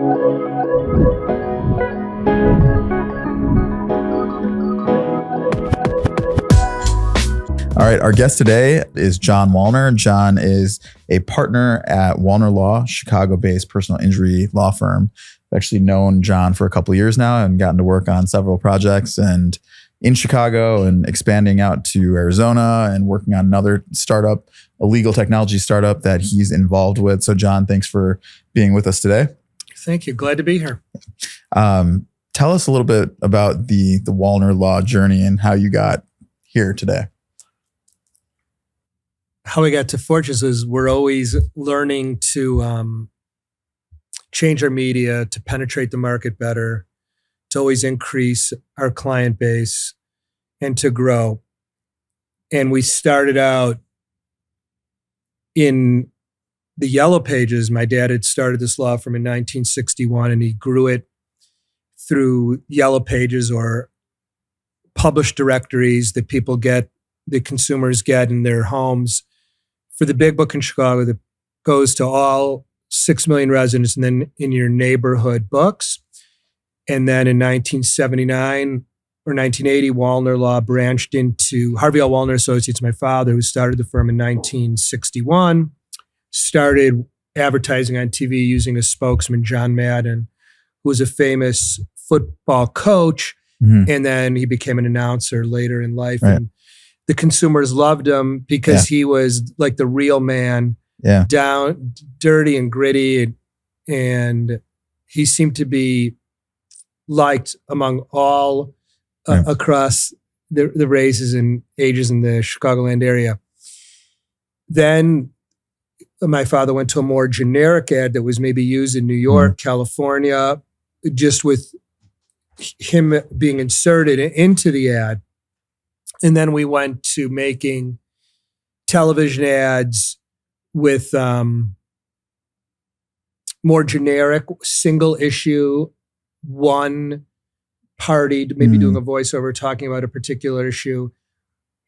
All right, our guest today is John Walner. John is a partner at Walner Law, Chicago-based personal injury law firm. I've actually known John for a couple of years now and gotten to work on several projects and in Chicago and expanding out to Arizona and working on another startup, a legal technology startup that he's involved with. So John, thanks for being with us today. Thank you. Glad to be here. Tell us a little bit about the Walner Law journey and how you got here today. How we got to Fortunes is we're always learning to change our media, to penetrate the market better, to always increase our client base, and to grow. And we started out in the Yellow Pages. My dad had started this law firm in 1961, and he grew it through Yellow Pages or published directories that people get, the consumers get in their homes, for the big book in Chicago that goes to all 6 million residents and then in your neighborhood books. And then in 1979 or 1980, Walner Law branched into Harvey L. Walner Associates, my father, who started the firm in 1961, started advertising on TV using a spokesman, John Madden, who was a famous football coach. Mm-hmm. And then he became an announcer later in life. Right. And the consumers loved him because he was like the real man, down, dirty and gritty. And he seemed to be liked among all across the races and ages in the Chicagoland area. Then my father went to a more generic ad that was maybe used in New York, California, just with him being inserted into the ad. And then we went to making television ads with more generic, single issue, one party, maybe doing a voiceover talking about a particular issue.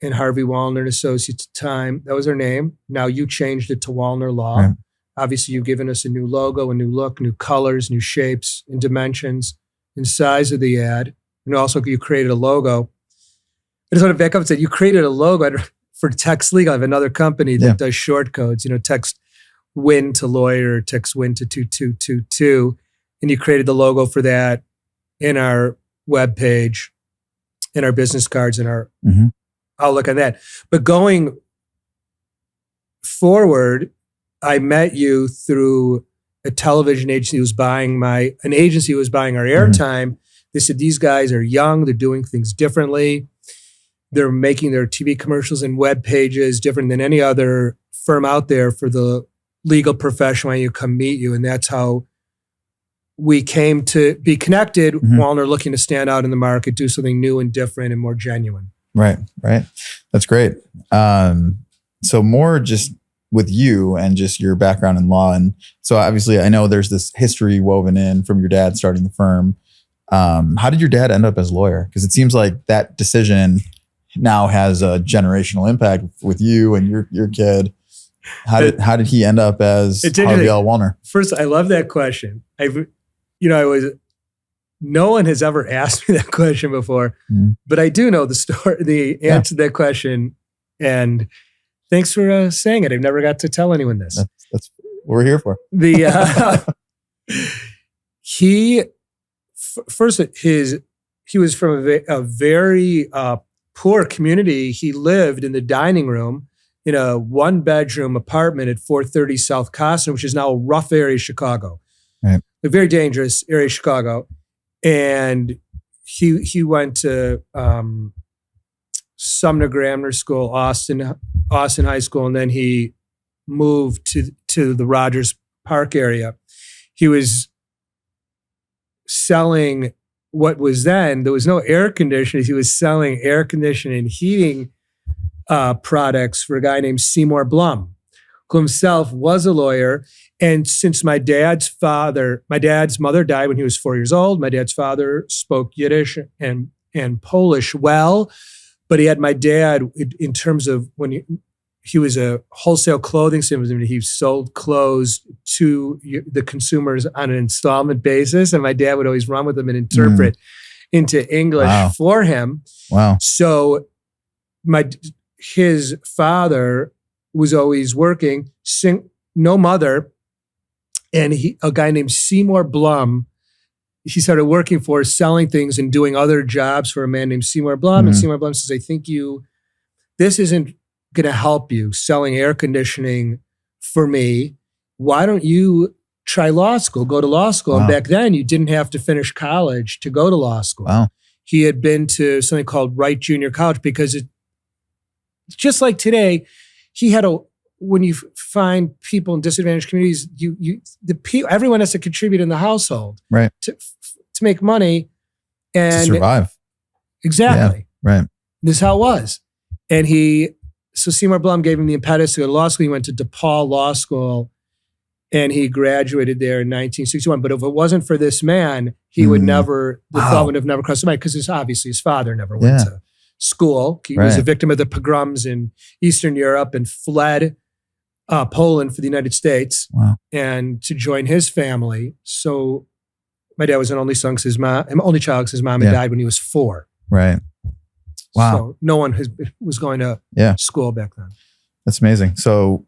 And Harvey Walner and Associates at the time, that was her name. Now you changed it to Walner Law. Right. Obviously, you've given us a new logo, a new look, new colors, new shapes and dimensions and size of the ad. And also you created a logo. I just want to back up and say, you created a logo for Text Legal. I have another company that does short codes, text WIN to lawyer, text WIN to 2222. And you created the logo for that in our webpage, in our business cards, in our outlook on that. But going forward, I met you through a television agency who was buying our airtime. They said, these guys are young, they're doing things differently. They're making their TV commercials and web pages different than any other firm out there for the legal profession when you come meet you. And that's how we came to be connected. Walner looking to stand out in the market, do something new and different and more genuine. Right. That's great. So more just with you and just your background in law. And so obviously I know there's this history woven in from your dad starting the firm. How did your dad end up as a lawyer? Because it seems like that decision now has a generational impact with you and your kid. How did he end up as Harvey L. Walner? First, I love that question. No one has ever asked me that question before, but I do know the story, the answer to that question. And thanks for saying it. I've never got to tell anyone this. That's what we're here for. He was from a very poor community. He lived in the dining room in a 1-bedroom apartment at 430 South Costin, which is now a rough area of Chicago, a very dangerous area of Chicago. And he went to Sumner Grammar School, Austin High School, and then he moved to the Rogers Park area. He was selling what was then, there was no air conditioners. He was selling air conditioning and heating products for a guy named Seymour Blum, who himself was a lawyer. And since my dad's mother died when he was 4 years old, my dad's father spoke Yiddish and Polish well, but he had my dad in terms of he was a wholesale clothing salesman. He sold clothes to the consumers on an installment basis. And my dad would always run with him and interpret into English for him. Wow. So his father was always working, no mother. And a guy named Seymour Blum, he started working for, selling things and doing other jobs for a man named Seymour Blum. And Seymour Blum says, I think this isn't going to help you selling air conditioning for me. Why don't you try law school, go to law school? And back then you didn't have to finish college to go to law school. Wow. He had been to something called Wright Junior College because just like today, he had when you find people in disadvantaged communities, everyone has to contribute in the household, right, to make money and to survive. Exactly. Yeah, right. This is how it was. And so Seymour Blum gave him the impetus to go to law school. He went to DePaul Law School and he graduated there in 1961. But if it wasn't for this man, he would never, the thought would have never crossed his mind because obviously his father never went to school. He was a victim of the pogroms in Eastern Europe and fled Poland for the United States and to join his family. So my dad was an only son because only child because his mom had died when he was 4. Right. Wow. So no one was going to school back then. That's amazing. So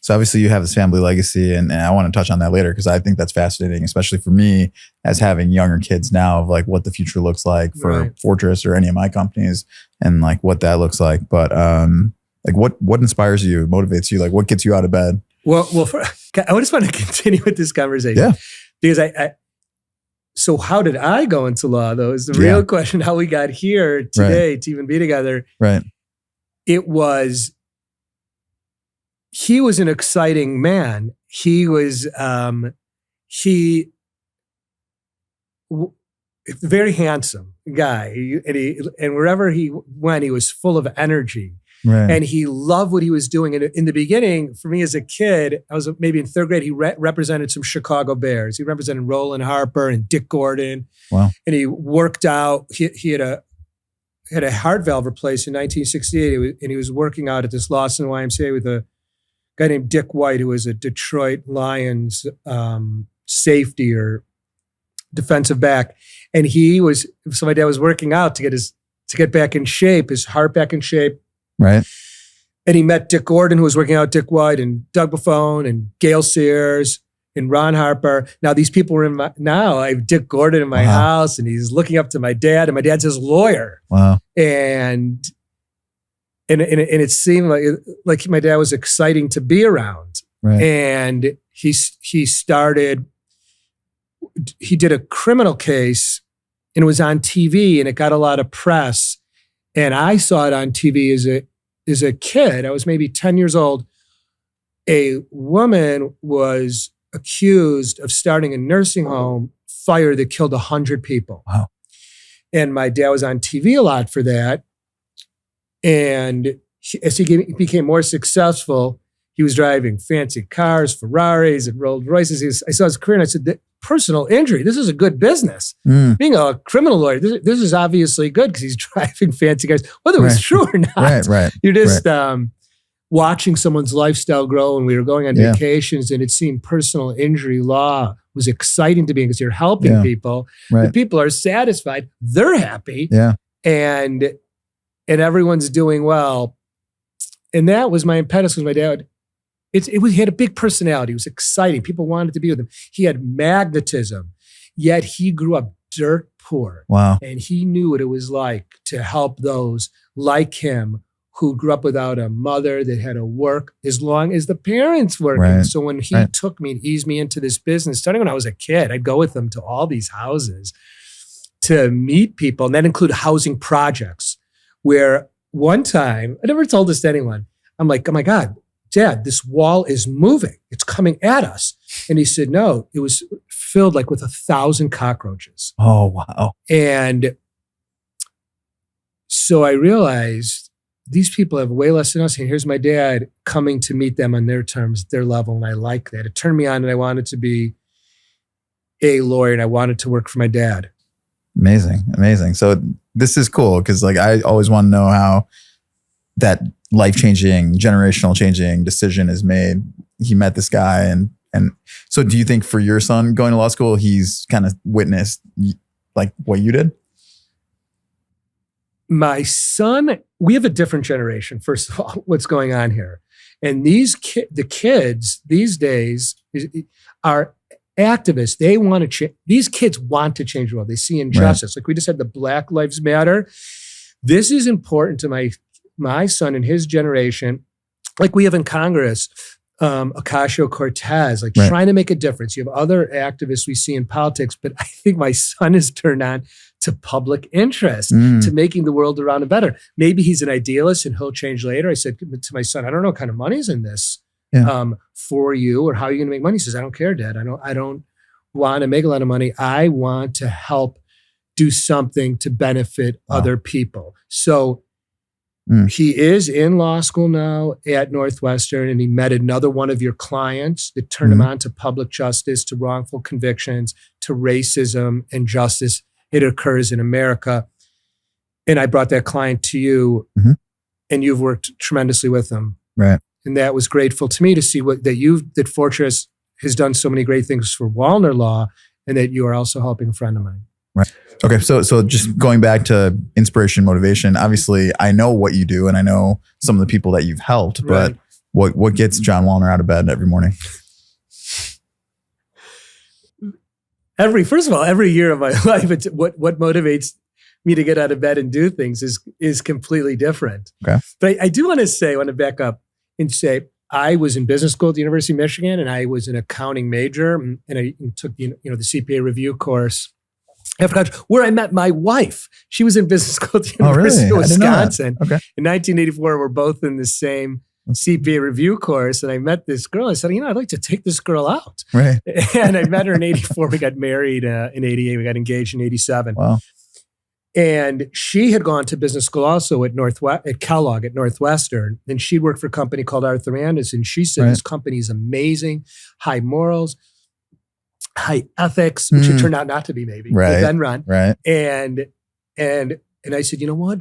obviously you have this family legacy and I want to touch on that later because I think that's fascinating, especially for me as having younger kids now of like what the future looks like for Fortress or any of my companies and like what that looks like. But like what inspires you, motivates you? Like what gets you out of bed? Well, I just want to continue with this conversation because so how did I go into law though is the real question, how we got here today to even be together. Right. He was an exciting man. He was, very handsome guy. And wherever he went, he was full of energy. Right. And he loved what he was doing. And in the beginning, for me as a kid, I was maybe in 3rd grade, he represented some Chicago Bears. He represented Roland Harper and Dick Gordon. Wow. And he worked out, he had a heart valve replaced in 1968. And he was working out at this Lawson YMCA with a guy named Dick White, who was a Detroit Lions safety or defensive back. And so my dad was working out to get back in shape, his heart back in shape. Right. And he met Dick Gordon, who was working out, Dick White and Doug Buffone and Gail Sears and Ron Harper. Now these people were I have Dick Gordon in my house and he's looking up to my dad and my dad's his lawyer. Wow. And it seemed like my dad was exciting to be around. Right. And he did a criminal case and it was on TV and it got a lot of press. And I saw it on TV as a kid. I was maybe 10 years old. A woman was accused of starting a nursing home fire that killed 100 people. Wow. And my dad was on TV a lot for that. And as he became more successful, he was driving fancy cars, Ferraris and Rolls Royces. I saw his career and I said, personal injury, this is a good business. Being a criminal lawyer, this is obviously good because he's driving fancy cars, whether it was true or not. Right. You're just watching someone's lifestyle grow and we were going on vacations and it seemed personal injury law was exciting to me because you're helping people. Right. The people are satisfied. They're happy. Yeah. And everyone's doing well. And that was my impetus because my dad, he had a big personality. He was exciting. People wanted to be with him. He had magnetism, yet he grew up dirt poor. Wow. And he knew what it was like to help those like him who grew up without a mother that had to work as long as the parents working. Right. So when he took me and eased me into this business, starting when I was a kid, I'd go with him to all these houses to meet people. And that included housing projects where one time, I never told this to anyone, I'm like, oh my God, Dad, this wall is moving. It's coming at us. And he said, no, it was filled like with 1,000 cockroaches. Oh, wow. And so I realized these people have way less than us. And here's my dad coming to meet them on their terms, their level. And I like that. It turned me on and I wanted to be a lawyer and I wanted to work for my dad. Amazing. So this is cool because like I always want to know how that life-changing, generational changing decision is made. He met this guy, and so do you think for your son going to law school, he's kind of witnessed like what you did? My son, we have a different generation. First of all, what's going on here? And the kids these days are activists. They want to change. These kids want to change the world. They see injustice. Right. Like we just had the Black Lives Matter. This is important to my son and his generation. Like we have in Congress, Ocasio-Cortez, like trying to make a difference. You have other activists we see in politics, but I think my son is turned on to public interest, to making the world around him better. Maybe he's an idealist and he'll change later. I said to my son, I don't know what kind of money's in this for you or how you're going to make money. He says, I don't care, Dad. I don't want to make a lot of money. I want to help do something to benefit other people. So he is in law school now at Northwestern, and he met another one of your clients that turned him on to public justice, to wrongful convictions, to racism and justice. It occurs in America. And I brought that client to you, and you've worked tremendously with them. Right. And that was grateful to me to see that Fortress has done so many great things for Walner Law, and that you are also helping a friend of mine. Right. Okay. So just going back to inspiration, motivation, obviously I know what you do and I know some of the people that you've helped, but what gets John Walner out of bed every morning? First of all, every year of my life, it's what motivates me to get out of bed and do things is completely different. Okay. But I do want to back up and say, I was in business school at the University of Michigan, and I was an accounting major, and I took the CPA review course after college, where I met my wife. She was in business school at the University of Wisconsin. Okay. In 1984, we're both in the same CPA review course, and I met this girl. I said, I'd like to take this girl out. Right. And I met her in 84. We got married in 88. We got engaged in 87. Wow. And she had gone to business school also at Kellogg at Northwestern, and she'd worked for a company called Arthur Anderson. She said this company is amazing, high morals, high ethics, which it turned out not to be maybe. Right. Then run. Right. And I said, you know what?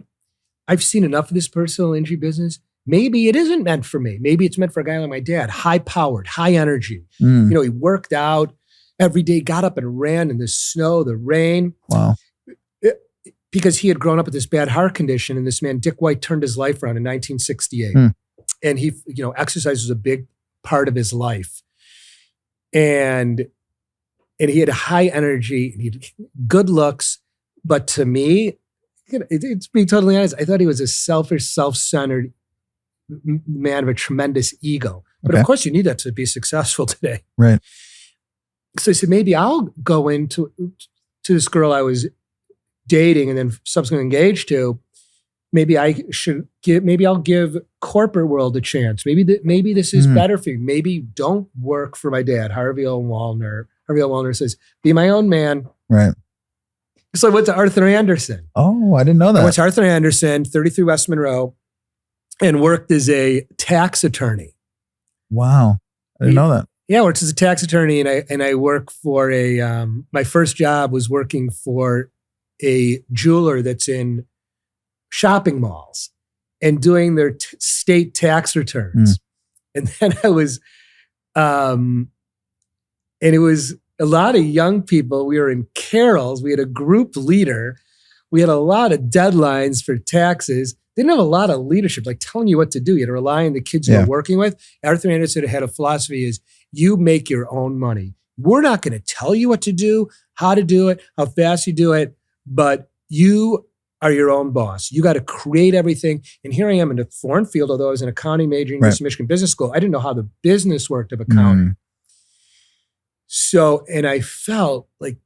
I've seen enough of this personal injury business. Maybe it isn't meant for me. Maybe it's meant for a guy like my dad, high powered, high energy. He worked out every day, got up and ran in the snow, the rain. Wow. Because he had grown up with this bad heart condition, and this man, Dick White, turned his life around in 1968. And he, exercise was a big part of his life. And he had high energy, and he had good looks. But to me, it's being totally honest, I thought he was a selfish, self-centered man of a tremendous ego. But of course, you need that to be successful today. Right. So I said, maybe I'll go to this girl I was dating and then subsequently engaged to. Maybe I'll give corporate world a chance. Maybe this is better for you. Maybe don't work for my dad, Harvey L. Walner. Harvey L. Walner says, be my own man. Right. So I went to Arthur Anderson. Oh, I didn't know that. I went to Arthur Anderson, 33 West Monroe, and worked as a tax attorney. Wow. I didn't know that. Yeah, I worked as a tax attorney, and I work for my first job was working for a jeweler that's in shopping malls and doing their state tax returns. And then I was, and it was a lot of young people. We were in Carroll's. We had a group leader. We had a lot of deadlines for taxes. They didn't have a lot of leadership, like telling you what to do. You had to rely on the kids you were working with. Arthur Anderson had a philosophy is you make your own money. We're not going to tell you what to do, how to do it, how fast you do it, but you are your own boss. You got to create everything. And here I am in a foreign field, although I was an accounting major in University of Michigan Business School. I didn't know how the business worked of accounting. So, and I felt like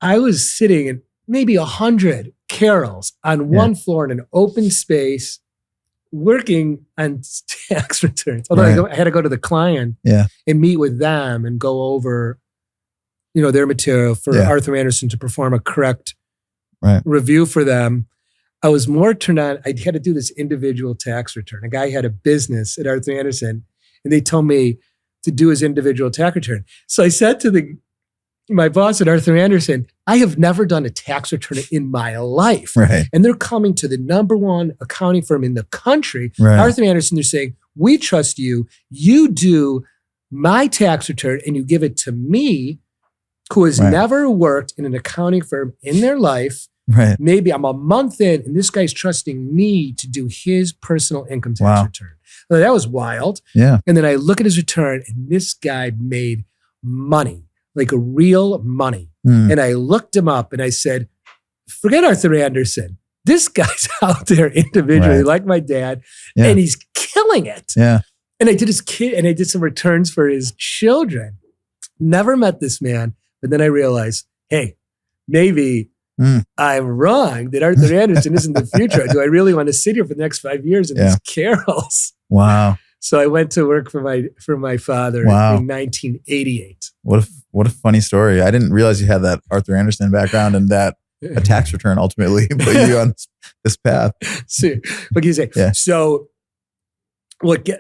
I was sitting in maybe 100 Carroll's on one floor in an open space working on tax returns. Although I had to go to the client and meet with them and go over, their material for Arthur Anderson to perform a correct review for them. I was more turned on. I had to do this individual tax return. A guy had a business at Arthur Anderson, and they told me to do his individual tax return. So I said to my boss at Arthur Andersen, I have never done a tax return in my life. Right. And they're coming to the number one accounting firm in the country, Right. Arthur Andersen. They're saying, we trust you. You do my tax return and you give it to me, who has Right. never worked in an accounting firm in their life. Right. Maybe I'm a month in and this guy's trusting me to do his personal income tax Wow. return. Well, that was wild. Yeah. And then I look at his return and this guy made money, like a real money. Mm. And I looked him up and I said, forget Arthur Andersen. This guy's out there individually, Right. like my dad, Yeah. and he's killing it. Yeah. And I did his kid, and I did some returns for his children. Never met this man, but then I realized, hey, maybe I'm wrong that Arthur Andersen isn't the future. Do I really want to sit here for the next 5 years in these carols? Wow. So I went to work for my father Wow. in 1988. What a funny story. I didn't realize you had that Arthur Andersen background and that a tax return ultimately put you on this path. So, what can you say? Yeah. So,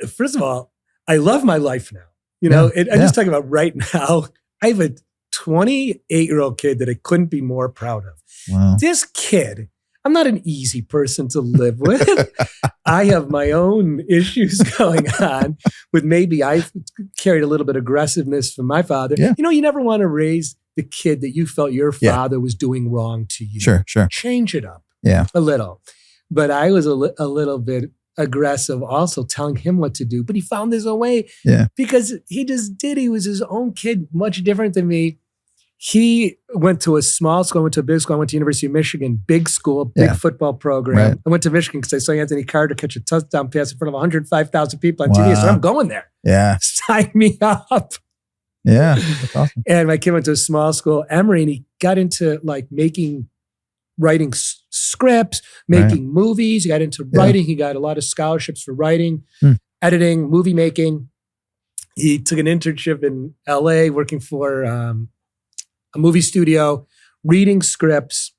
first of all, I love my life now. You know, I'm just talking about right now. I have a 28-year-old kid that I couldn't be more proud of. Wow. This kid, I'm not an easy person to live with. I have my own issues going on with maybe I've carried a little bit of aggressiveness from my father. Yeah. You know, you never want to raise the kid that you felt your father was doing wrong to you. Sure. Change it up Yeah. a little. But I was a little bit aggressive also telling him what to do, but he found his own way because he just did. He was his own kid, much different than me. He went to a small school, went to a big school. I went to University of Michigan, big school, big football program. Right. I went to Michigan because I saw Anthony Carter catch a touchdown pass in front of 105,000 people on TV. I said, I'm going there. Yeah. Sign me up. Yeah. That's awesome. And my kid went to a small school, Emory, and he got into like writing scripts, making movies. He got into writing. He got a lot of scholarships for writing, editing, movie making. He took an internship in LA working for a movie studio, reading scripts.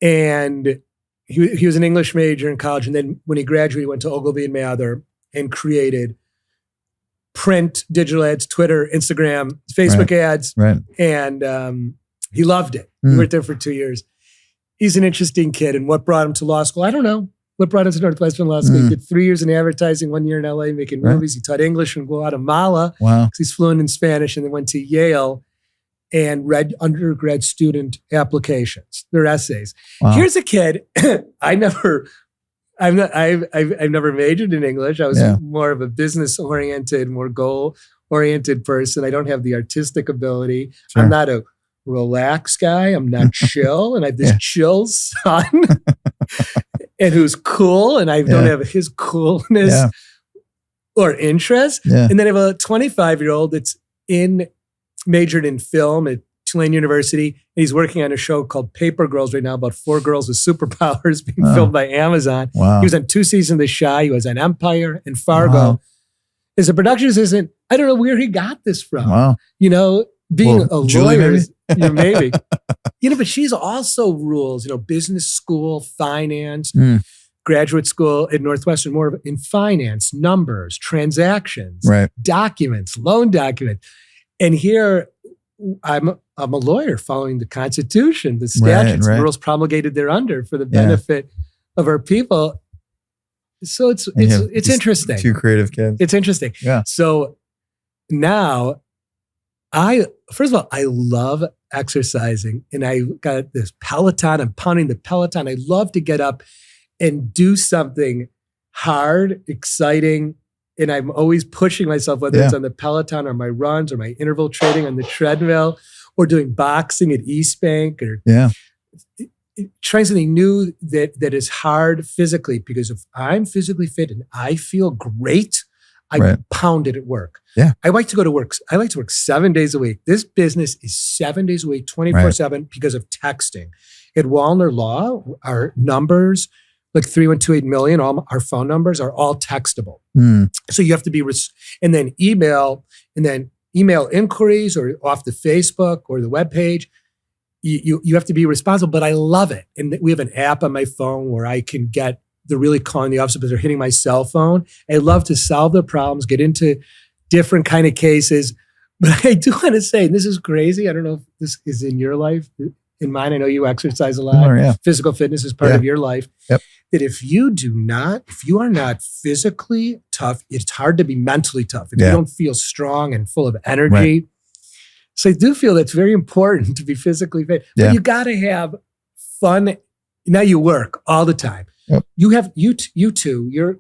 And he was an English major in college. And then when he graduated, he went to Ogilvy and Mather and created print, digital ads, Twitter, Instagram, Facebook ads. Right. And he loved it. He worked there for 2 years. He's an interesting kid. And what brought him to law school? I don't know. What brought him to Northwestern Law School? He did 3 years in advertising, 1 year in LA making movies. He taught English in Guatemala because he's fluent in Spanish, and then went to Yale and read undergrad student applications, their essays. Wow. Here's a kid. I've never majored in English. I was more of a business-oriented, more goal-oriented person. I don't have the artistic ability. Sure. I'm not a relaxed guy. I'm not chill. And I have this chill son and who's cool. And I don't have his coolness or interest. Yeah. And then I have a 25-year-old that's majored in film at Tulane University. And he's working on a show called Paper Girls right now about 4 girls with superpowers being filmed by Amazon. Wow. He was on 2 seasons of The Chi. He was on Empire and Fargo. Wow. As a production assistant, I don't know where he got this from. Wow. You know, being a lawyer, maybe. You know, but she's also rules, you know, business school, finance, graduate school at Northwestern, more in finance, numbers, transactions, documents, loan documents. And here I'm a lawyer following the Constitution, the statutes, the rules promulgated thereunder for the benefit of our people. So it's interesting. 2 creative kids. It's interesting. Yeah. So now first of all, I love exercising, and I got this Peloton. I'm pounding the Peloton. I love to get up and do something hard, exciting. And I'm always pushing myself, whether it's on the Peloton or my runs or my interval training on the treadmill or doing boxing at East Bank or trying something new that is hard physically, because if I'm physically fit and I feel great, I pound it at work. Yeah. I like to go to work. I like to work 7 days a week. This business is 7 days a week, 24/7 because of texting. At Walner Law, our numbers, like 3128 million, all our phone numbers are all textable. So you have to be, and then email inquiries or off the Facebook or the webpage. You have to be responsible, but I love it. And we have an app on my phone where I can get they're really calling the officer, but they're hitting my cell phone. I love to solve their problems, get into different kind of cases, But I do want to say, and this is crazy. I don't know if this is in your life. In mine, I know you exercise a lot. Yeah. Physical fitness is part of your life. Yep. That if you are not physically tough, it's hard to be mentally tough. If you don't feel strong and full of energy. Right. So I do feel that's very important to be physically fit. But you got to have fun. Now you work all the time. Yep. You two, you're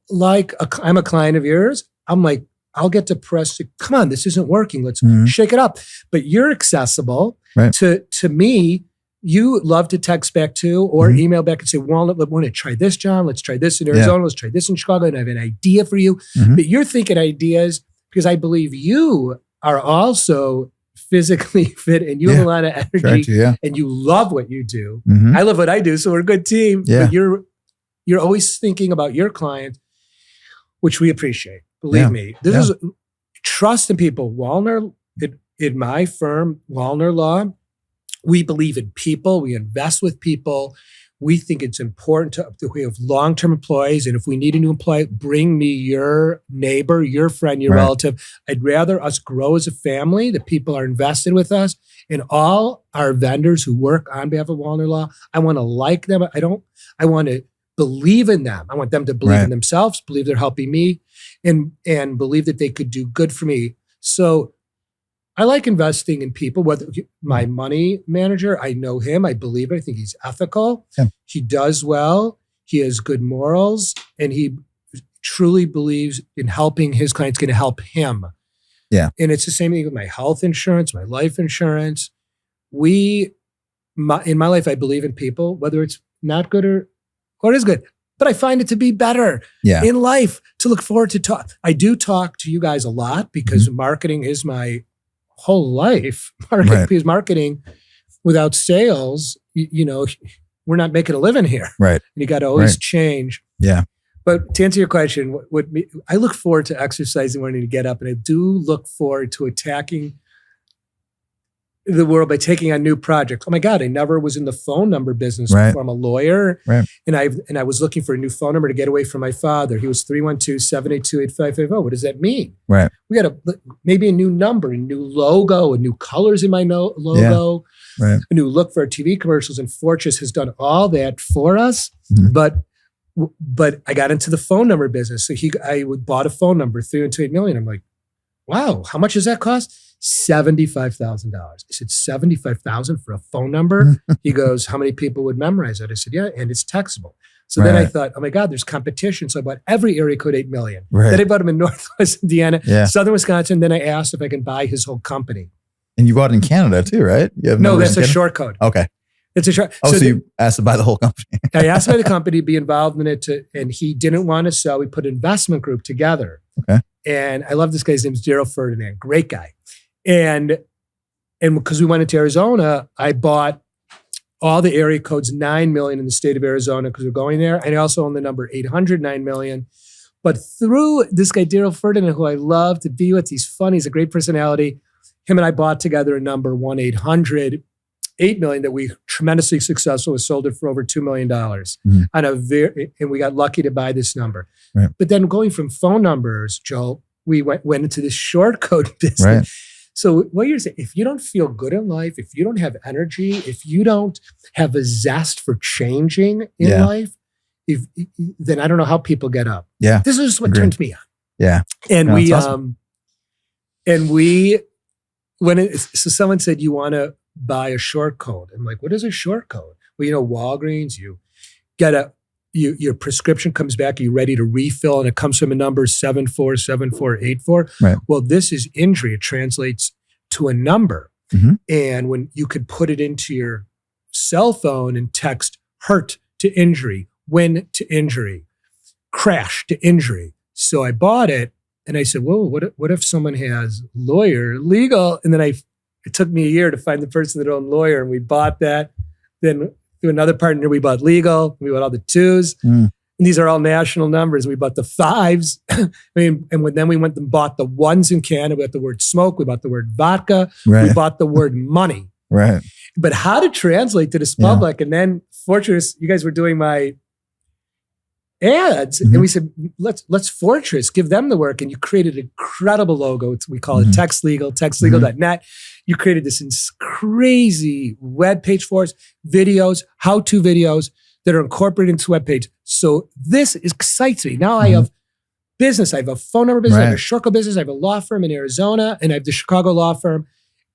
like, I'm a client of yours. I'm like, I'll get depressed. Come on, this isn't working. Let's shake it up. But you're accessible to me. You love to text back too, or email back and say, "Walnut, I want to try this, John. Let's try this in Arizona. Let's try this in Chicago. And I have an idea for you." But you're thinking ideas because I believe you are also physically fit and you have a lot of energy and you love what you do. I love what I do, so we're a good team. But you're always thinking about your client, which we appreciate. Believe me, this is trust in people. Walner, in my firm, Walner Law, we believe in people. We invest with people. We think it's important that we have long-term employees. And if we need a new employee, bring me your neighbor, your friend, your relative. I'd rather us grow as a family, that people are invested with us. And all our vendors who work on behalf of Walner Law, I want to like them. I want to believe in them. I want them to believe in themselves, believe they're helping me, and believe that they could do good for me. So I like investing in people. Whether my money manager, I know him, I believe it. I think he's ethical. Yeah. He does well. He has good morals, and he truly believes in helping his clients. Going to help him. Yeah. And it's the same thing with my health insurance, my life insurance. In my life, I believe in people, whether it's not good or it is good. But I find it to be better in life to look forward to talk. I do talk to you guys a lot because marketing is my whole life. Because marketing without sales, we're not making a living here. Right. And you got to always change. Yeah. But to answer your question, I look forward to exercising, wanting to get up, and I do look forward to attacking the world by taking on new projects. Oh my God, I never was in the phone number business before. I'm a lawyer. Right. And I was looking for a new phone number to get away from my father. He was 312-782-8550. What does that mean? Right. We got maybe a new number, a new logo, a new colors in my logo, a new look for our TV commercials. And Fortress has done all that for us. But I got into the phone number business. So I bought a phone number, 312 million. I'm like, wow, how much does that cost? $75,000. I said, $75,000 for a phone number? He goes, how many people would memorize that? I said, yeah, and it's textable. So then I thought, oh my God, there's competition. So I bought every area code 8 million. Then I bought them in Northwest Indiana, Southern Wisconsin. Then I asked if I can buy his whole company. And you bought it in Canada too, right? No, that's a short code. Okay. It's a short. So you asked to buy the whole company. I asked by the company to be involved in it, and he didn't want to sell. We put an investment group together. Okay. And I love this guy's name is Daryl Ferdinand. Great guy. And because we went into Arizona, I bought all the area codes 9 million in the state of Arizona because we're going there. And I also own the number 809 million. But through this guy, Daryl Ferdinand, who I love to be with, he's funny, he's a great personality. Him and I bought together a number 1-800 $8 million that we tremendously successful. We sold it for over $2 million and we got lucky to buy this number. Right. But then going from phone numbers, Joe, we went into this short code business. Right. So what you're saying, if you don't feel good in life, if you don't have energy, if you don't have a zest for changing in life, then I don't know how people get up. Yeah. This is what turns me on. Yeah. And awesome. So someone said, you want to buy a short code. I'm like, what is a short code? Well, Walgreens, you get your prescription comes back, are you ready to refill? And it comes from a number 747484. Right. Well, this is injury. It translates to a number. Mm-hmm. And when you could put it into your cell phone and text hurt to injury, win to injury, crash to injury. So I bought it and I said, whoa, what if someone has lawyer, legal? And then it took me a year to find the person that owned lawyer, and we bought that. Then through another partner, we bought legal. We bought all the 2s. And these are all national numbers. We bought the 5s. Then we went and bought the 1s in Canada. We bought the word smoke. We bought the word vodka. Right. We bought the word money. Right. But how to translate to this public? And then, fortunately, you guys were doing my ads. Mhm. And we said, let's Fortress, give them the work. And you created an incredible logo. We call it Text Legal, textlegal.net. You created this crazy web page for us, videos, how-to videos that are incorporated into web page. So this excites me. Now I have business. I have a phone number business. I have a short business. I have a law firm in Arizona, and I have the Chicago law firm.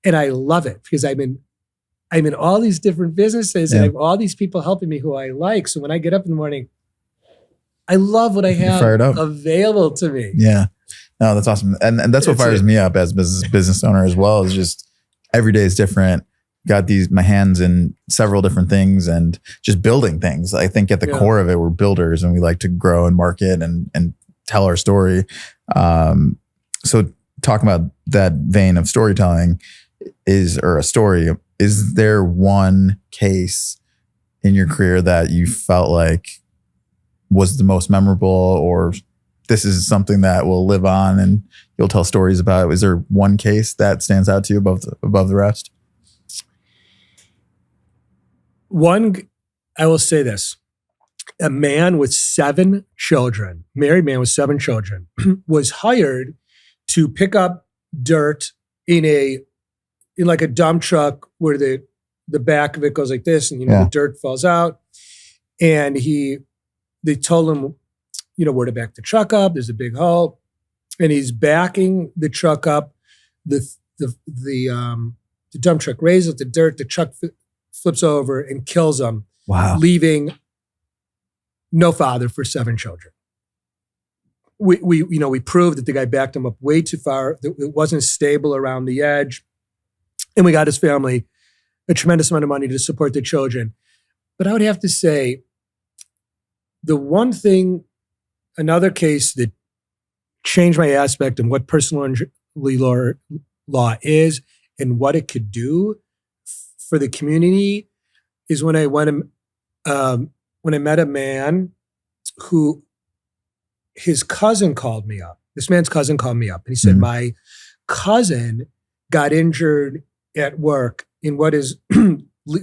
And I love it because I'm in all these different businesses and I have all these people helping me who I like. So when I get up in the morning, I love what I have available to me. Yeah. No, that's awesome. And that's what fires me up as business owner as well, is just every day is different. Got my hands in several different things and just building things. I think at the core of it, we're builders and we like to grow and market and tell our story. So talking about that vein of storytelling is there one case in your career that you felt like was the most memorable, or this is something that will live on and you'll tell stories about? Is there one case that stands out to you above the rest? I will say this. A man with 7 children, married man with 7 children, was hired to pick up dirt in like a dump truck where the back of it goes like this and the dirt falls out. And they told him, where to back the truck up. There's a big hole. And he's backing the truck up. The dump truck raises the dirt. The truck flips over and kills him. Wow. Leaving no father for 7 children. We proved that the guy backed him up way too far. That it wasn't stable around the edge. And we got his family a tremendous amount of money to support the children. But I would have to say, another case that changed my aspect and what personal injury law is and what it could do for the community is when I met a man who his cousin called me up. This man's cousin called me up and he said, my cousin got injured at work in what is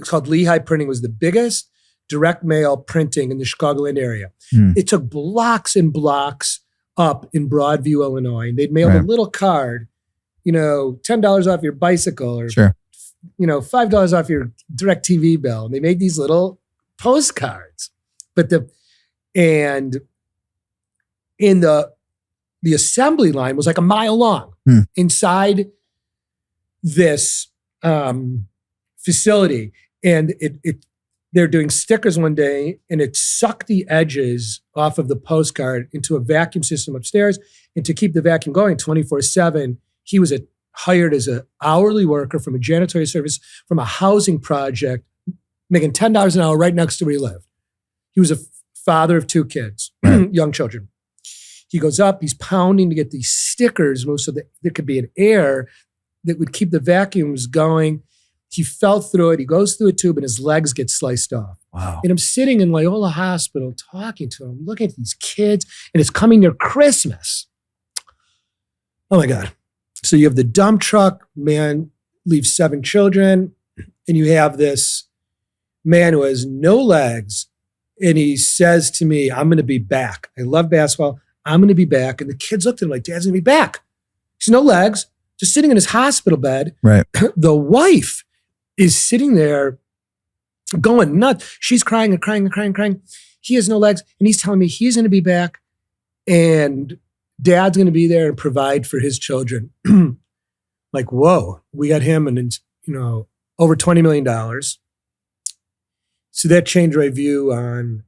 called Lehigh Printing, was the biggest direct mail printing in the Chicagoland area. It took blocks and blocks up in Broadview, Illinois. And they'd mail a little card, $10 off your bicycle or, $5 off your DirecTV bill. And they made these little postcards. But in the assembly line was like a mile long inside this facility. And they're doing stickers one day and it sucked the edges off of the postcard into a vacuum system upstairs. And to keep the vacuum going 24/7, he was hired as an hourly worker from a janitorial service from a housing project, making $10 an hour right next to where he lived. He was a father of 2 kids, young children. He goes up, he's pounding to get these stickers moved so that there could be an air that would keep the vacuums going. He fell through it. He goes through a tube and his legs get sliced off. Wow. And I'm sitting in Loyola Hospital talking to him, looking at these kids, and it's coming near Christmas. Oh my God. So you have the dump truck, man leaves 7 children, and you have this man who has no legs, and he says to me, I'm going to be back. I love basketball. I'm going to be back. And the kids looked at him like, Dad's going to be back. He's no legs, just sitting in his hospital bed. Right. The wife is sitting there going nuts. She's crying and crying and crying and crying. He has no legs. And he's telling me he's going to be back and Dad's going to be there and provide for his children. Like, whoa, we got him and, over $20 million. So that changed my view on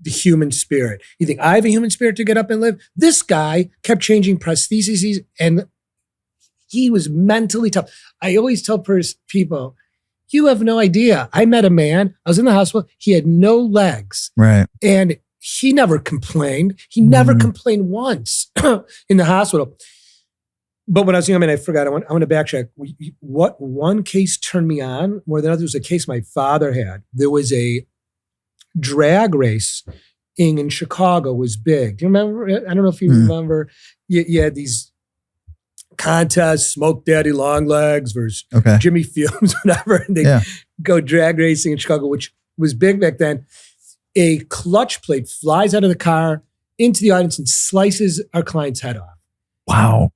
the human spirit. You think I have a human spirit to get up and live? This guy kept changing prostheses and he was mentally tough. I always tell people, you have no idea. I met a man, I was in the hospital, he had no legs. Right. And he never complained. He never complained once in the hospital. But when I was young, I forgot, I want to backtrack. What one case turned me on more than others was a case my father had. There was a drag race in Chicago, was big. Do you remember? I don't know if you remember. You had these contests, Smoke Daddy Long Legs versus Jimmy Fumes, whatever. And they go drag racing in Chicago, which was big back then. a clutch plate flies out of the car into the audience and slices our client's head off. Wow.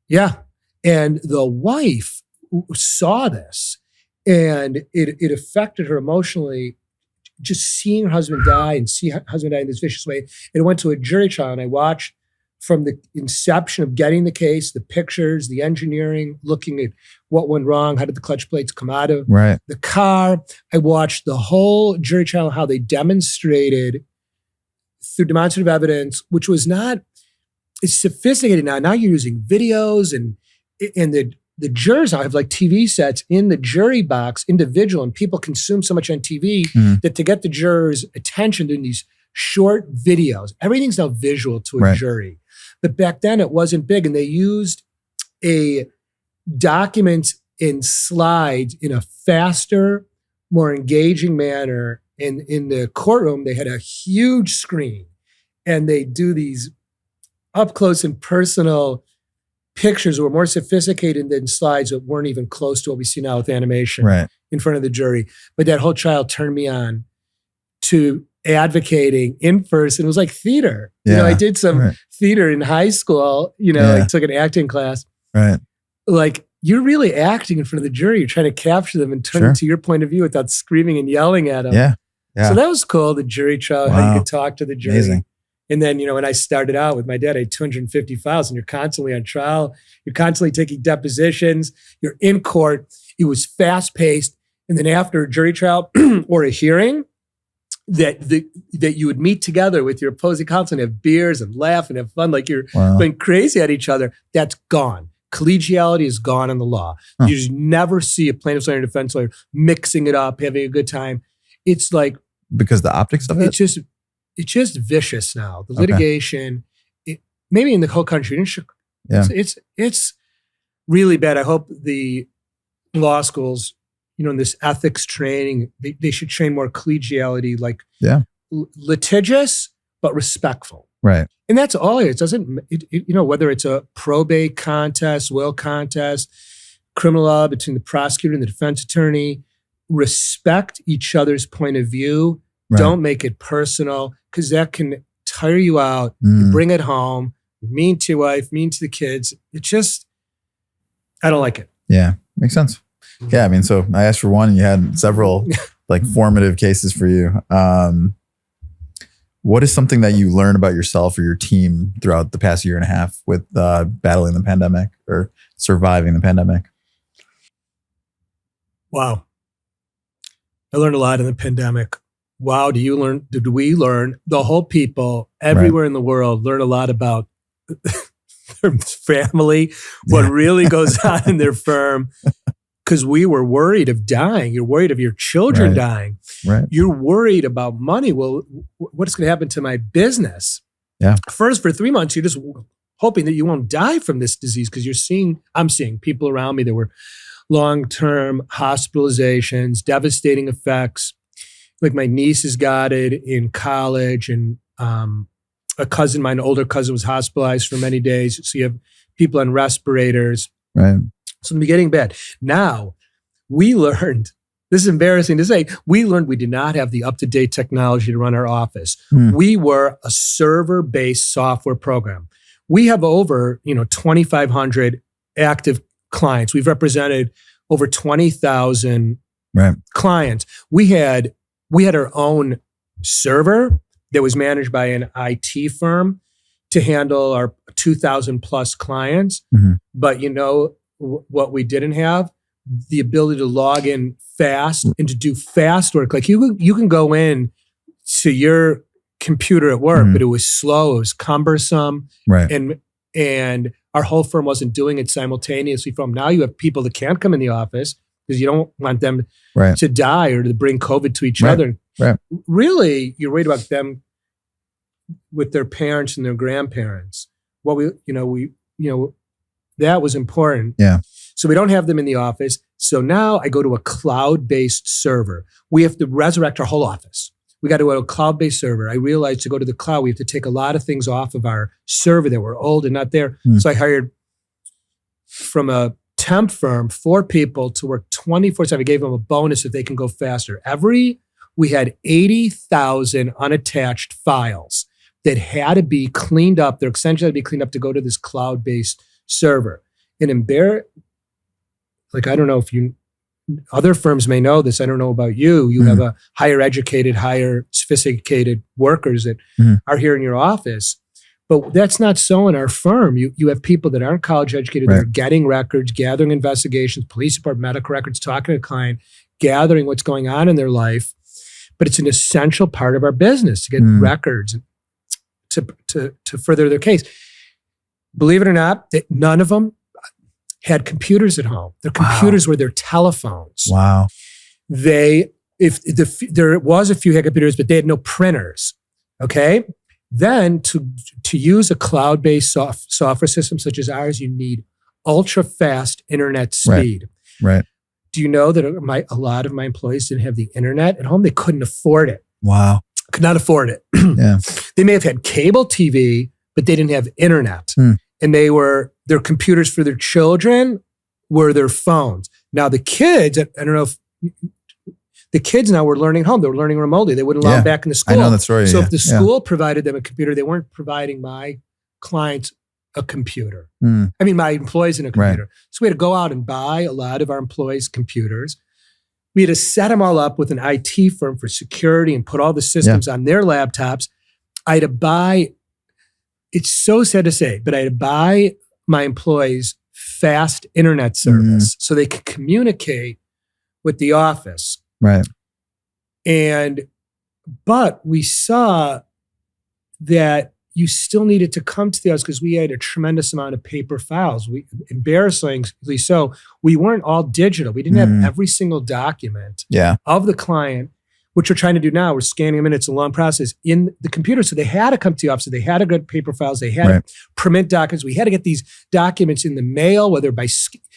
Yeah. And the wife saw this, and it affected her emotionally, just seeing her husband die and see her husband die in this vicious way. It went to a jury trial, and I watched from the inception of getting the case, the pictures, the engineering, looking at what went wrong, how did the clutch plates come out of the car. I watched the whole jury trial, how they demonstrated through demonstrative evidence, which was not as sophisticated now. Now you're using videos, and the jurors now have like TV sets in the jury box, individual, and people consume so much on TV that to get the jurors' attention doing these short videos, everything's now visual to a jury. But back then it wasn't big, and they used a document in slides in a faster, more engaging manner. And in the courtroom, they had a huge screen, and they do these up close and personal pictures that were more sophisticated than slides that weren't even close to what we see now with animation in front of the jury. But that whole trial turned me on to advocating in person. It was like theater. You know, I did some theater in high school, I took an acting class. Like, you're really acting in front of the jury. You're trying to capture them and turn it to your point of view without screaming and yelling at them. So that was cool, the jury trial, how you could talk to the jury. Amazing. And then, when I started out with my dad, I had 250 files, and you're constantly on trial. You're constantly taking depositions. You're in court. It was fast paced. And then after a jury trial or a hearing, that you would meet together with your opposing counsel and have beers and laugh and have fun, like you're going crazy at each other. That's gone. Collegiality is gone in the law. You just never see a plaintiff's lawyer and defense lawyer mixing it up, having a good time. It's like, because the optics of it? It's just vicious now. The litigation, maybe in the whole country, it's really bad. I hope the law schools, in this ethics training, they should train more collegiality, like litigious but respectful. Right. And that's all it is. Doesn't whether it's a probate contest, will contest, criminal law between the prosecutor and the defense attorney, respect each other's point of view. Don't make it personal, because that can tire you out. You bring it home, you're mean to your wife, mean to the kids. It just, I don't like it. Yeah, makes sense. Yeah, I mean, so I asked for one, and you had several like formative cases for you. What is something that you learned about yourself or your team throughout the past year and a half with battling the pandemic or surviving the pandemic? Wow. I learned a lot in the pandemic. Wow, did we learn, the whole people everywhere in the world learn a lot about their family, what really goes on in their firm. Because we were worried of dying. You're worried of your children dying. You're worried about money. Well, what's going to happen to my business? First, for 3 months, you're just hoping that you won't die from this disease, because I'm seeing people around me that were long-term hospitalizations, devastating effects. Like my niece has got it in college, and a cousin, my older cousin, was hospitalized for many days. So you have people on respirators. So it's getting bad. Now, we learned, this is embarrassing to say, we did not have the up-to-date technology to run our office. We were a server-based software program. We have over 2,500 active clients. We've represented over 20,000 clients. We had our own server that was managed by an IT firm to handle our 2,000 plus clients. But what we didn't have? The ability to log in fast and to do fast work. Like you can go in to your computer at work, but it was slow, it was cumbersome. And our whole firm wasn't doing it simultaneously. From now, you have people that can't come in the office because you don't want them to die or to bring COVID to each other. Really, you're worried about them with their parents and their grandparents. That was important. So we don't have them in the office. So now I go to a cloud-based server. We have to resurrect our whole office. We got to go to a cloud-based server. I realized to go to the cloud, we have to take a lot of things off of our server that were old and not there. So I hired from a temp firm 4 people to work 24/7. I gave them a bonus if they can go faster. Every we had 80,000 unattached files that had to be cleaned up. Their extension had to be cleaned up to go to this cloud-based server. And I don't know if other firms may know this. I don't know about you. You have a higher educated, higher sophisticated workers that are here in your office. But that's not so in our firm. You have people that aren't college educated. Right. That are getting records, gathering investigations, police report, medical records, talking to the client, gathering what's going on in their life. But it's an essential part of our business to get records to further their case. Believe it or not, none of them had computers at home. Their computers were their telephones. Wow. There was a few had computers, but they had no printers. Okay. Then to use a cloud-based software system such as ours, you need ultra-fast internet speed. Right. Do you know that a lot of my employees didn't have the internet at home? They couldn't afford it. Wow. Could not afford it. Yeah. They may have had cable TV, but they didn't have internet. And their computers for their children were their phones. Now the kids, I don't know if the kids now were learning home. They were learning remotely. They wouldn't allow them back in the school. I know that story. So if the school provided them a computer, they weren't providing my clients a computer. I mean, my employees in a computer. Right. So we had to go out and buy a lot of our employees' computers. We had to set them all up with an IT firm for security and put all the systems on their laptops. I had to buy, it's so sad to say, but I had to buy my employees fast internet service so they could communicate with the office. Right. But we saw that you still needed to come to the office because we had a tremendous amount of paper files. Embarrassingly so, we weren't all digital. We didn't have every single document of the client, which we're trying to do now. We're scanning them in. It's a long process in the computer. So they had to come to the office. They had to get paper files. They had to print documents. We had to get these documents in the mail, whether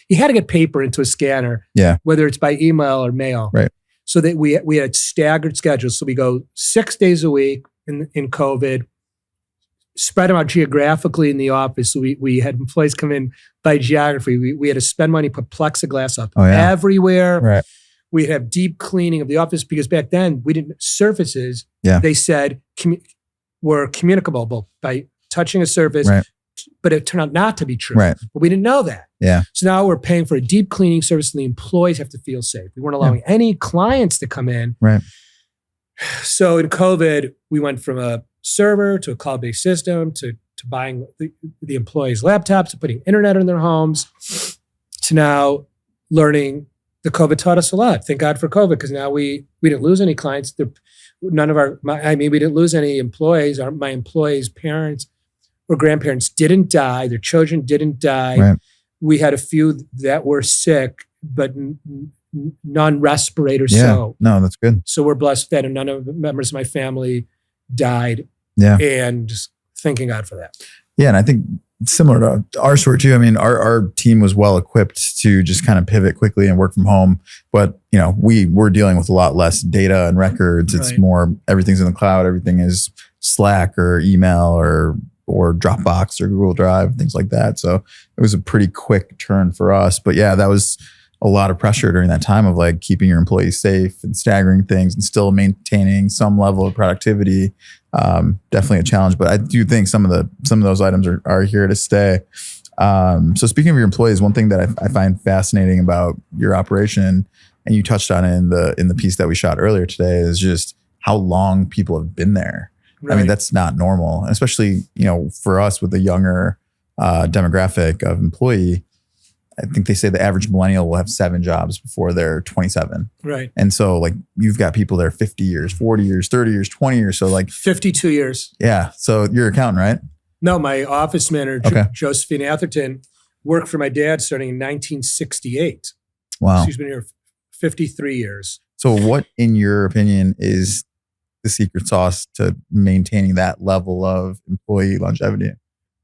you had to get paper into a scanner, whether it's by email or mail. Right. So that we had staggered schedules. So we go 6 days a week in COVID, spread them out geographically in the office. So we had employees come in by geography. We had to spend money, put plexiglass up everywhere. Right. We'd have deep cleaning of the office because back then we didn't, surfaces, they said were communicable by touching a surface, but it turned out not to be true. Right. But we didn't know that. Yeah. So now we're paying for a deep cleaning service and the employees have to feel safe. We weren't allowing any clients to come in. Right. So in COVID, we went from a server to a cloud-based system to buying the employees' laptops, to putting internet in their homes, to now learning. The COVID taught us a lot. Thank God for COVID, because now we didn't lose any clients. We didn't lose any employees. My employees' parents or grandparents didn't die. Their children didn't die. Right. We had a few that were sick, but non-respirators. No, that's good. So we're blessed with that, and none of the members of my family died. Yeah. And just thanking God for that. Yeah, and I think similar to our story too. I mean, our team was well equipped to just kind of pivot quickly and work from home. But we're dealing with a lot less data and records. It's more everything's in the cloud. Everything is Slack or email or Dropbox or Google Drive, things like that. So it was a pretty quick turn for us. But yeah, that was a lot of pressure during that time of like keeping your employees safe and staggering things and still maintaining some level of productivity. Definitely a challenge, but I do think some of those items are here to stay. So speaking of your employees, one thing that I find fascinating about your operation, and you touched on it in the piece that we shot earlier today, is just how long people have been there. Right. I mean, that's not normal, especially for us with a younger demographic of employee. I think they say the average millennial will have 7 jobs before they're 27. Right. And so like you've got people there 50 years, 40 years, 30 years, 20 years. So like 52 years. Yeah. So you're an accountant, right? No, my office manager, Josephine Atherton, worked for my dad starting in 1968. Wow. She's been here 53 years. So what, in your opinion, is the secret sauce to maintaining that level of employee longevity?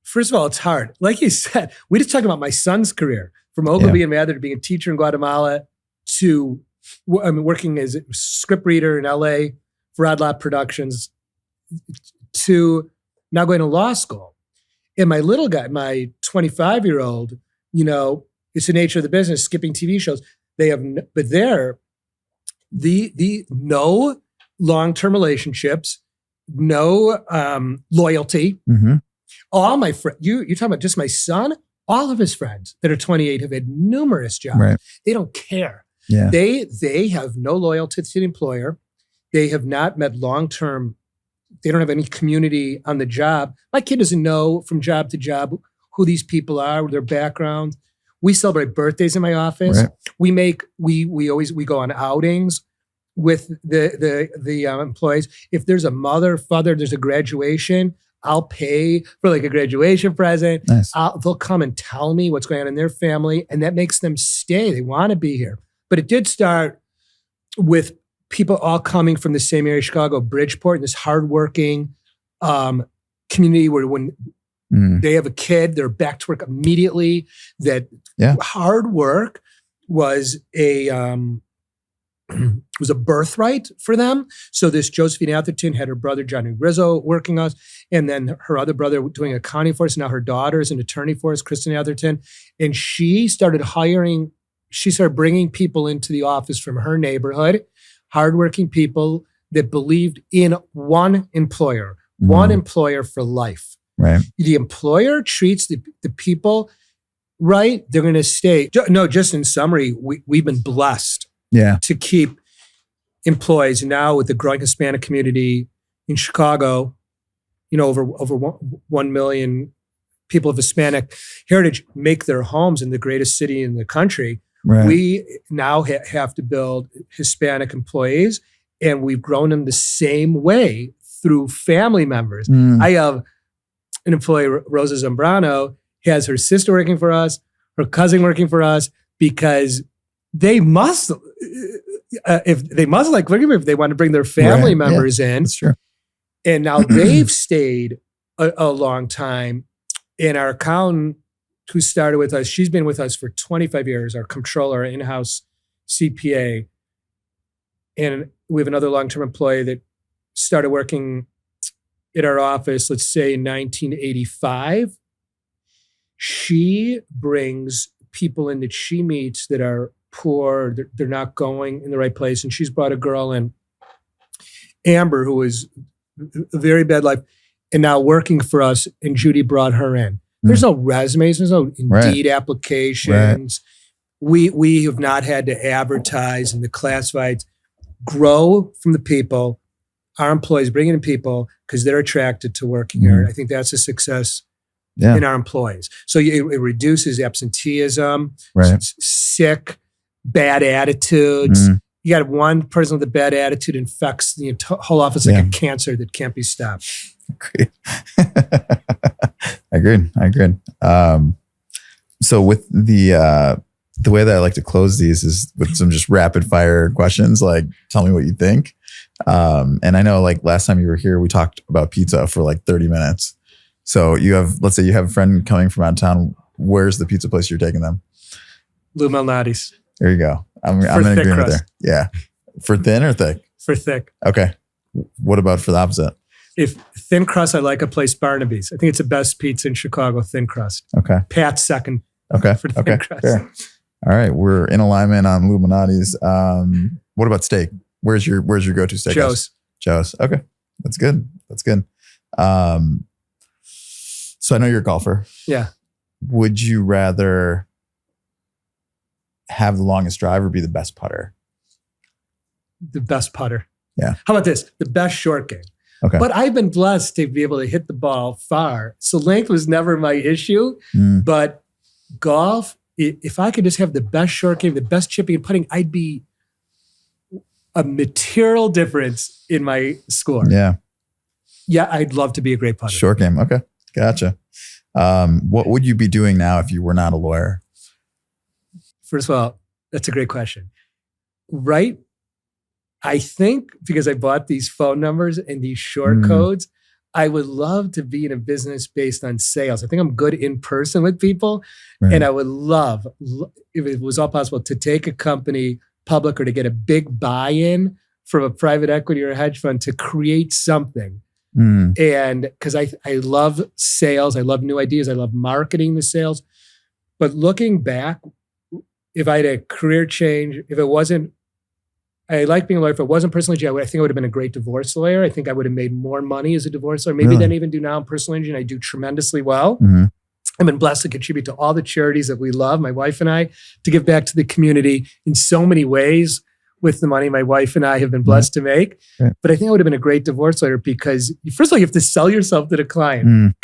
First of all, it's hard. Like you said, we just talked about my son's career, from Ogilvy and Mather to being a teacher in Guatemala to working as a script reader in LA for Odd Lot Productions to now going to law school. And my little guy, my 25-year-old, it's the nature of the business, skipping TV shows. They have, but there, the long-term relationships, no loyalty. Mm-hmm. All my friends, you're talking about just my son, all of his friends that are 28 have had numerous jobs. Right. They don't care. Yeah. They have no loyalty to the employer. They have not met long-term, they don't have any community on the job. My kid doesn't know from job to job who these people are, their background. We celebrate birthdays in my office. Right. We go on outings with the employees. If there's a mother, father, there's a graduation, I'll pay for like a graduation present. Nice. They'll come and tell me what's going on in their family, and that makes them stay. They want to be here. But it did start with people all coming from the same area, Chicago, Bridgeport, and this hardworking community where when they have a kid, they're back to work immediately. That hard work was was a birthright for them. So this Josephine Atherton had her brother, Johnny Rizzo, working us, and then her other brother doing accounting for us. Now her daughter is an attorney for us, Kristen Atherton. And she started bringing people into the office from her neighborhood, hardworking people that believed in one employer for life. Right. The employer treats the people right, they're going to stay. No, just in summary, we've been blessed to keep employees. Now with the growing Hispanic community in Chicago, over 1 million people of Hispanic heritage make their homes in the greatest city in the country. Right. We now have to build Hispanic employees, and we've grown them the same way through family members. I have an employee, Rosa Zambrano, has her sister working for us, her cousin working for us, because they must, if they want to bring their family members in. That's true. And now they've stayed a long time. And our accountant who started with us, she's been with us for 25 years, our controller, our in-house CPA. And we have another long-term employee that started working at our office, let's say in 1985. She brings people in that she meets that are poor, they're not going in the right place. And she's brought a girl in, Amber, who was a very bad life, and now working for us, and Judy brought her in. There's no resumes, there's no Indeed applications. Right. We have not had to advertise, and the classifieds grow from the people. Our employees bring in people because they're attracted to working here. I think that's a success in our employees. So it reduces absenteeism, sick, bad attitudes. You got one person with a bad attitude infects the whole office like a cancer that can't be stopped. Great. I agreed. So with the way that I like to close these is with some just rapid fire questions, like tell me what you think. And I know like last time you were here, we talked about pizza for like 30 minutes. So let's say you have a friend coming from out of town. Where's the pizza place you're taking them? Lou Malnati's. There you go. I'm in agreement there. Yeah. For thin or thick? For thick. Okay. What about for the opposite? If thin crust, I like a place, Barnaby's. I think it's the best pizza in Chicago, thin crust. Okay. Pat's second. Okay. For thin crust. Fair. All right. We're in alignment on Lou Malnati's. What about steak? Where's your go-to steak? Joe's. Okay. That's good. So I know you're a golfer. Yeah. Would you rather have the longest drive or be the best putter? The best putter. Yeah. How about this? The best short game. Okay. But I've been blessed to be able to hit the ball far. So length was never my issue. But golf, if I could just have the best short game, the best chipping and putting, I'd be a material difference in my score. Yeah. Yeah, I'd love to be a great putter. Short game. Okay. Gotcha. What would you be doing now if you were not a lawyer? First of all, that's a great question. Right? I think because I bought these phone numbers and these short codes, I would love to be in a business based on sales. I think I'm good in person with people. Right. And I would love, if it was all possible, to take a company public or to get a big buy-in from a private equity or a hedge fund to create something. And because I love sales, I love new ideas, I love marketing the sales. But looking back, if I had a career change, if it wasn't I like being a lawyer. If it wasn't personal injury, I think I would have been a great divorce lawyer. I think I would have made more money as a divorce lawyer, maybe than even do now in personal injury. And I do tremendously well. Mm-hmm. I've been blessed to contribute to all the charities that we love, my wife and I, to give back to the community in so many ways with the money my wife and I have been blessed to make. Right. But I think I would have been a great divorce lawyer because, first of all, you have to sell yourself to the client,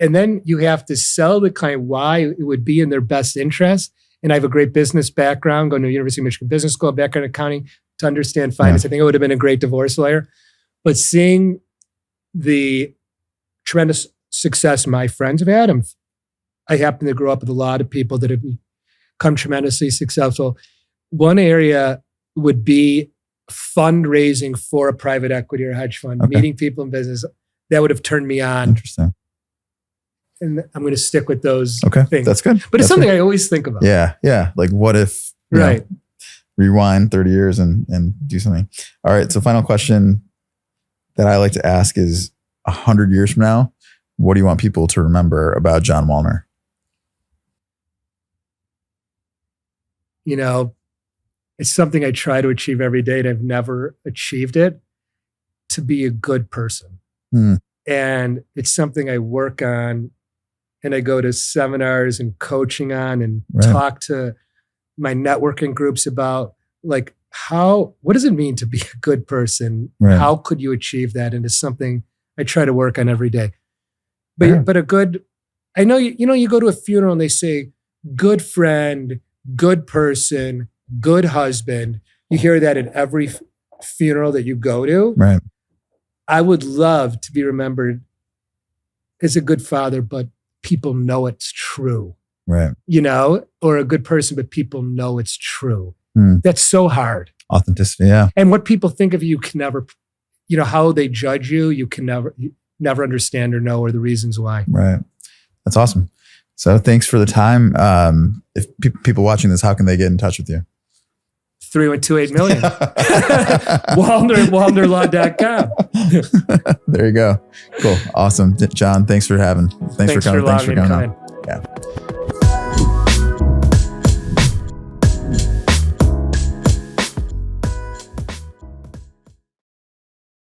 and then you have to sell the client why it would be in their best interest. And I have a great business background, going to University of Michigan Business School, background in accounting, to understand finance. I think I would have been a great divorce lawyer. But seeing the tremendous success my friends have had, I happen to grow up with a lot of people that have become tremendously successful. One area would be fundraising for a private equity or hedge fund, meeting people in business. That would have turned me on. Interesting. And I'm going to stick with those things. That's good. But it's something I always think about. Yeah. Yeah. Like what if, you know, rewind 30 years and do something. All right. So final question that I like to ask is 100 years from now, what do you want people to remember about John Walner? You know, it's something I try to achieve every day, and I've never achieved it, to be a good person. And it's something I work on, and I go to seminars and coaching on, and talk to my networking groups about, like, what does it mean to be a good person? How could you achieve that? And it's something I try to work on every day. But a good, I know, you go to a funeral and they say, good friend, good person, good husband. You hear that at every funeral that you go to. Right. I would love to be remembered as a good father, but people know it's true. Right. You know, or a good person, but people know it's true. That's so hard. Authenticity. Yeah. And what people think of you can never, how they judge you, you can never understand or know, or the reasons why. Right. That's awesome. So thanks for the time. If people watching this, how can they get in touch with you? 312-8 Walner at walnerlaw.com. There you go. Cool. Awesome. John, thanks for coming. Thanks for coming. Yeah.